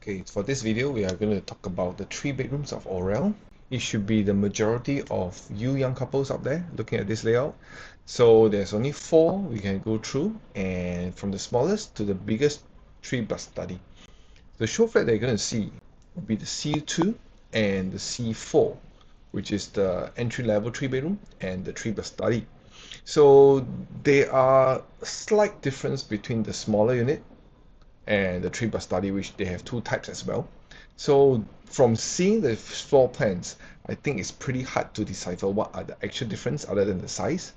Okay, for this video, we are going to talk about the 3 bedrooms of Aurelle. It should be the majority of you young couples out there looking at this layout. So there's only 4 we can go through, and from the smallest to the biggest 3+ study. The show flat that you're going to see will be the C2 and the C4, which is the entry-level 3 bedroom and the 3+ study. So there are slight difference between the smaller unit and the 3+ study, which they have 2 types as well. So from seeing the floor plans, I think it's pretty hard to decipher what are the actual difference other than the size.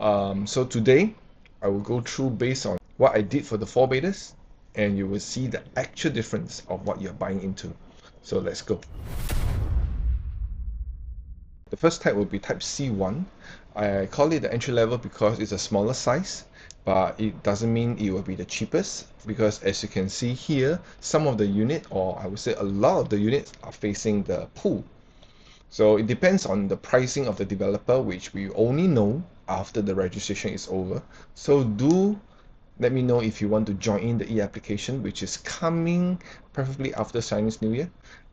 So today I will go through based on what I did for the 4-beders, and you will see the actual difference of what you're buying into. So let's go. The first type will be type C1. I call it the entry level because it's a smaller size, but it doesn't mean it will be the cheapest, because as you can see here, some of the unit, or I would say a lot of the units, are facing the pool. So it depends on the pricing of the developer, which we only know after the registration is over. So do let me know if you want to join in the e-application, which is coming preferably after Chinese New Year.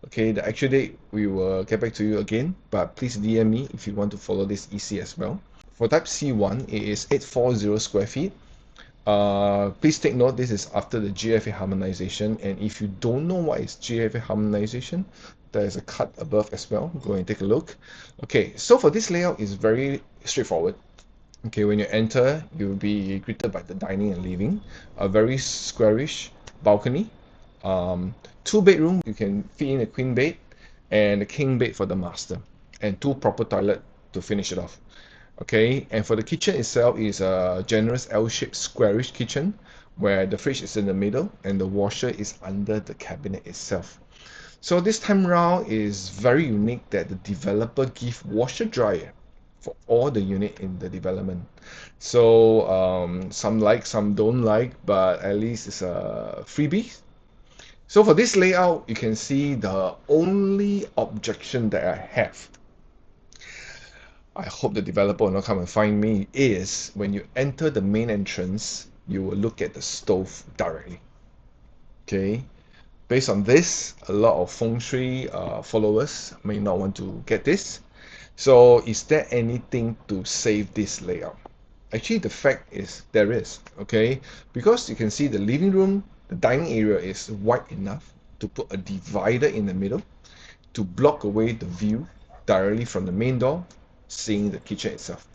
Okay, the actual date we will get back to you again, but please DM me if you want to follow this EC as well. For type C1, it is 840 square feet. Please take note, this is after the GFA harmonization, and if you don't know what is GFA harmonization, there is a cut above as well. Go and take a look. Okay, so for this layout is very straightforward. Okay, when you enter, you'll be greeted by the dining and living, a very squarish balcony, 2 bedroom, you can fit in a queen bed and a king bed for the master, and 2 proper toilet to finish it off. Okay, and for the kitchen itself is a generous L-shaped squarish kitchen where the fridge is in the middle and the washer is under the cabinet itself. So this time round is very unique that the developer give washer dryer for all the unit in the development. So some like, some don't like, but at least it's a freebie. So for this layout, you can see the only objection that I have, I hope the developer will not come and find me, is when you enter the main entrance, you will look at the stove directly. Okay, based on this, a lot of feng shui followers may not want to get this. So is there anything to save this layout? Actually, the fact is there is, okay? Because you can see the living room, the dining area is wide enough to put a divider in the middle to block away the view directly from the main door, seeing the kitchen itself.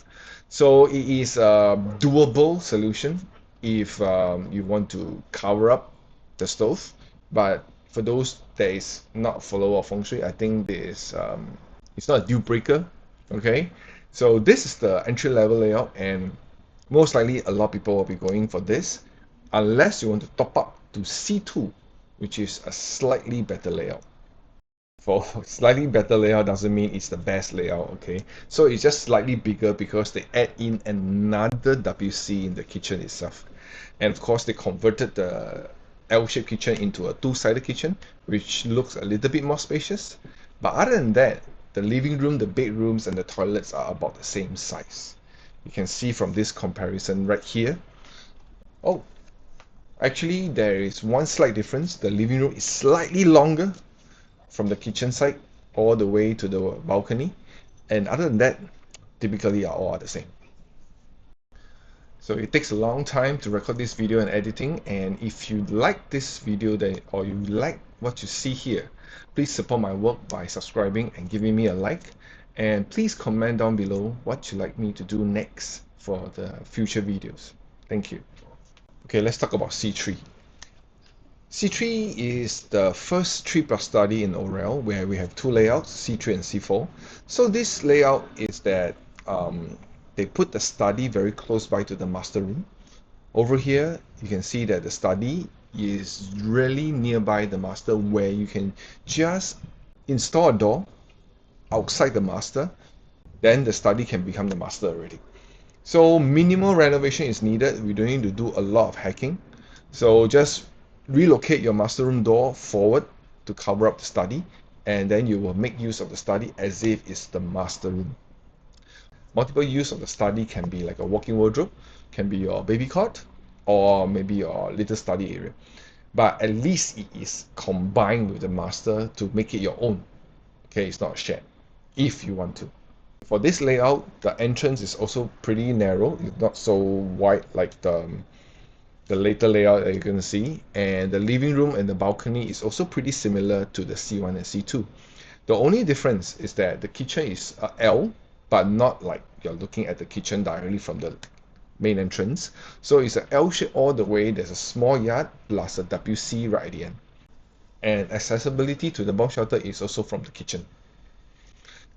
So it is a doable solution if you want to cover up the stove. But for those that is not a follower of feng shui, I think this it's not a deal breaker. Okay, so this is the entry level layout, and most likely a lot of people will be going for this, unless you want to top up to C2, which is a slightly better layout. For slightly better layout doesn't mean it's the best layout, okay? So it's just slightly bigger because they add in another WC in the kitchen itself. And of course, they converted the L-shaped kitchen into a 2-sided kitchen, which looks a little bit more spacious. But other than that, the living room, the bedrooms, and the toilets are about the same size. You can see from this comparison right here. Oh, actually, there is one slight difference. The living room is slightly longer from the kitchen side all the way to the balcony, and other than that, typically all are the same. So it takes a long time to record this video and editing, and if you like this video or you like what you see here, please support my work by subscribing and giving me a like, and please comment down below what you'd like me to do next for the future videos. Thank you. Okay, let's talk about C3. C3 is the first 3+ study in Aurelle, where we have 2 layouts, C3 and C4. So this layout is that they put the study very close by to the master room. Over here, you can see that the study is really nearby the master, where you can just install a door outside the master, then the study can become the master already. So minimal renovation is needed. We don't need to do a lot of hacking. So just relocate your master room door forward to cover up the study, and then you will make use of the study as if it's the master room. Multiple use of the study can be like a walk-in wardrobe, can be your baby cot, or maybe your little study area. but at least it is combined with the master to make it your own. Okay, it's not shared if you want to. For this layout, the entrance is also pretty narrow. It's not so wide like the later layout that you're going to see, and the living room and the balcony is also pretty similar to the C1 and C2. The only difference is that the kitchen is L, but not like you're looking at the kitchen directly from the main entrance. So it's an L shape all the way. There's a small yard plus a WC right at the end, and accessibility to the bomb shelter is also from the kitchen.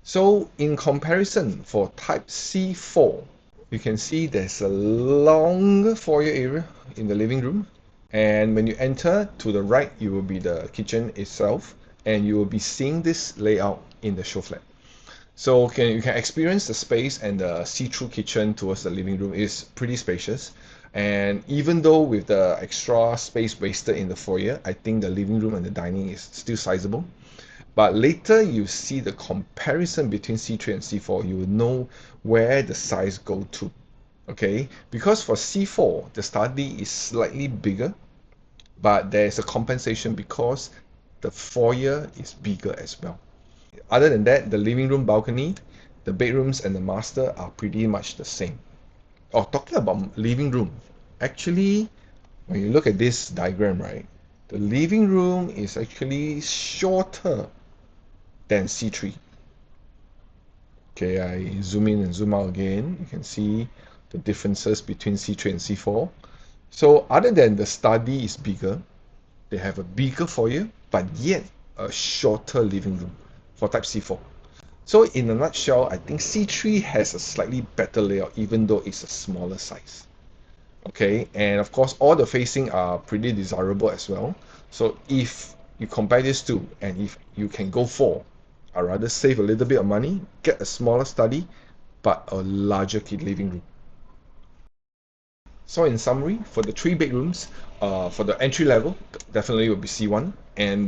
So in comparison, for type C4, you can see there's a long foyer area in the living room, and when you enter, to the right you will be the kitchen itself, and you will be seeing this layout in the show flat. So you can experience the space, and the see-through kitchen towards the living room is pretty spacious. And even though with the extra space wasted in the foyer, I think the living room and the dining is still sizable. But later you see the comparison between C3 and C4, you will know where the size go to. Okay, because for C4 the study is slightly bigger, but there's a compensation because the foyer is bigger as well. Other than that, the living room, balcony, the bedrooms and the master are pretty much the same. Oh, talking about living room, actually when you look at this diagram, right, the living room is actually shorter than C3. Okay, I zoom in and zoom out again. You can see the differences between C3 and C4. So other than the study is bigger, they have a bigger foyer, but yet a shorter living room for type C4. So in a nutshell, I think C3 has a slightly better layout, even though it's a smaller size. Okay, and of course all the facing are pretty desirable as well. So if you compare these two, and if you can go for, I'd rather save a little bit of money, get a smaller study, but a larger living room. So in summary, for the 3 bedrooms, for the entry level, definitely will be C1.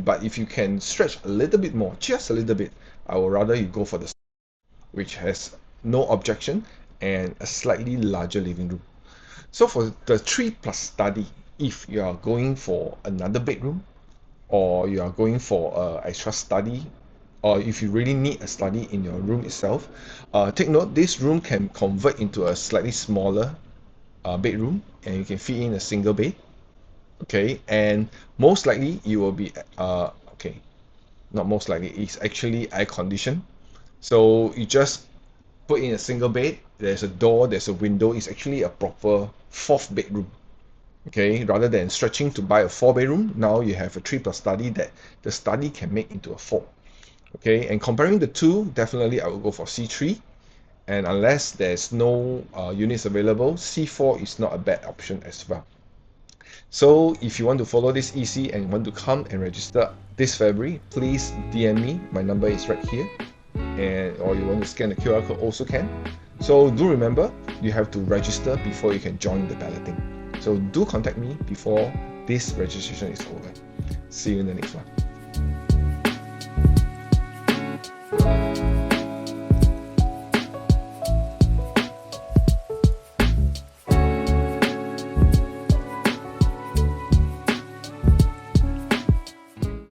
But if you can stretch a little bit more, just a little bit, I would rather you go for the, which has no objection and a slightly larger living room. So for the 3 plus study, if you are going for another bedroom, or you are going for extra study, or if you really need a study in your room itself, take note, this room can convert into a slightly smaller bedroom, and you can fit in a single bed. Okay, and most likely you will be okay, not most likely, it's actually air conditioned. So you just put in a single bed, there's a door, there's a window, it's actually a proper 4th bedroom. Okay, rather than stretching to buy a 4 bedroom, now you have a 3 plus study that the study can make into a 4. Okay, and comparing the two, definitely I will go for C3, and unless there's no units available, C4 is not a bad option as well. So if you want to follow this EC and want to come and register this February, please DM me, my number is right here, and or you want to scan the QR code also can. So do remember, you have to register before you can join the balloting. So do contact me before this registration is over. See you in the next one.